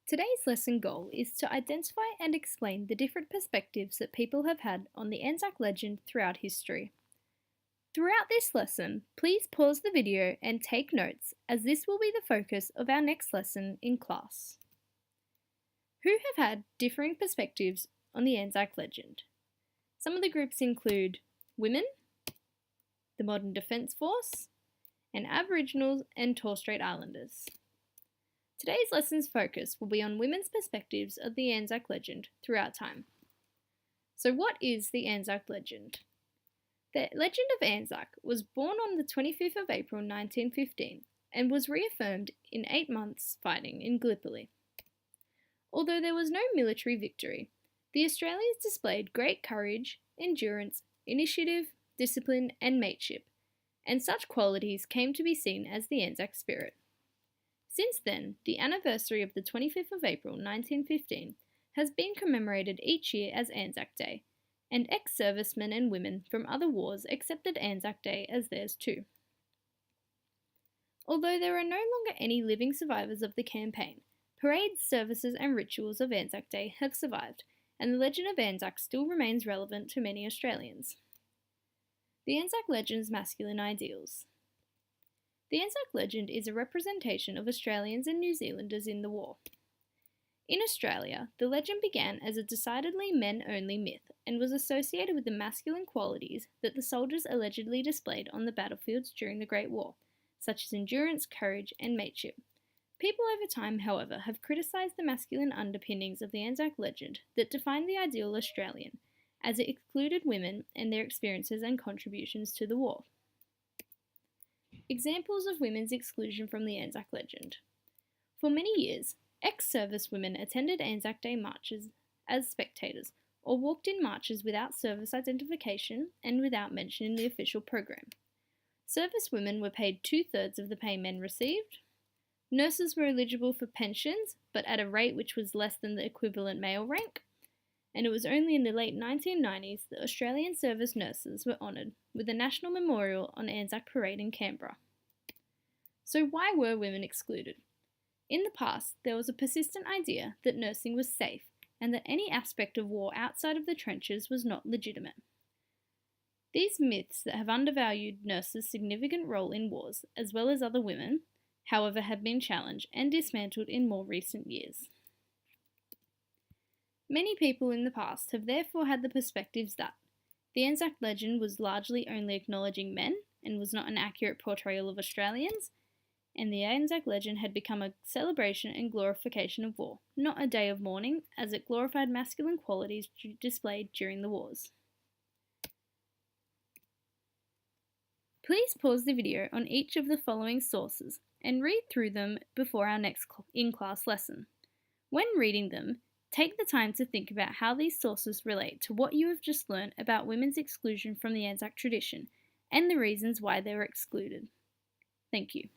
Today's lesson goal is to identify and explain the different perspectives that people have had on the Anzac legend throughout history. Throughout this lesson, please pause the video and take notes, as this will be the focus of our next lesson in class. Who have had differing perspectives on the Anzac legend? Some of the groups include women, the Modern Defence Force, and Aboriginals and Torres Strait Islanders. Today's lesson's focus will be on women's perspectives of the Anzac legend throughout time. So what is the Anzac legend? The legend of Anzac was born on the 25th of April 1915 and was reaffirmed in 8 months' fighting in Gallipoli. Although there was no military victory, the Australians displayed great courage, endurance, initiative, discipline and mateship, and such qualities came to be seen as the Anzac spirit. Since then, the anniversary of the 25th of April 1915 has been commemorated each year as Anzac Day, and ex-servicemen and women from other wars accepted Anzac Day as theirs too. Although there are no longer any living survivors of the campaign, parades, services and rituals of Anzac Day have survived, and the legend of Anzac still remains relevant to many Australians. The Anzac legend's masculine ideals. The Anzac legend is a representation of Australians and New Zealanders in the war. In Australia, the legend began as a decidedly men-only myth and was associated with the masculine qualities that the soldiers allegedly displayed on the battlefields during the Great War, such as endurance, courage, and mateship. People over time, however, have criticised the masculine underpinnings of the Anzac legend that define the ideal Australian, as it excluded women and their experiences and contributions to the war. Examples of women's exclusion from the Anzac legend. For many years, ex-service women attended Anzac Day marches as spectators or walked in marches without service identification and without mention in the official program. Service women were paid 2/3 of the pay men received. Nurses were eligible for pensions, but at a rate which was less than the equivalent male rank. And it was only in the late 1990s that Australian service nurses were honoured with a national memorial on Anzac Parade in Canberra. So why were women excluded? In the past, there was a persistent idea that nursing was safe and that any aspect of war outside of the trenches was not legitimate. These myths that have undervalued nurses' significant role in wars, as well as other women, however, have been challenged and dismantled in more recent years. Many people in the past have therefore had the perspectives that the Anzac legend was largely only acknowledging men and was not an accurate portrayal of Australians, and the Anzac legend had become a celebration and glorification of war, not a day of mourning, as it glorified masculine qualities displayed during the wars. Please pause the video on each of the following sources and read through them before our next in-class lesson. When reading them, take the time to think about how these sources relate to what you have just learned about women's exclusion from the Anzac tradition and the reasons why they were excluded. Thank you.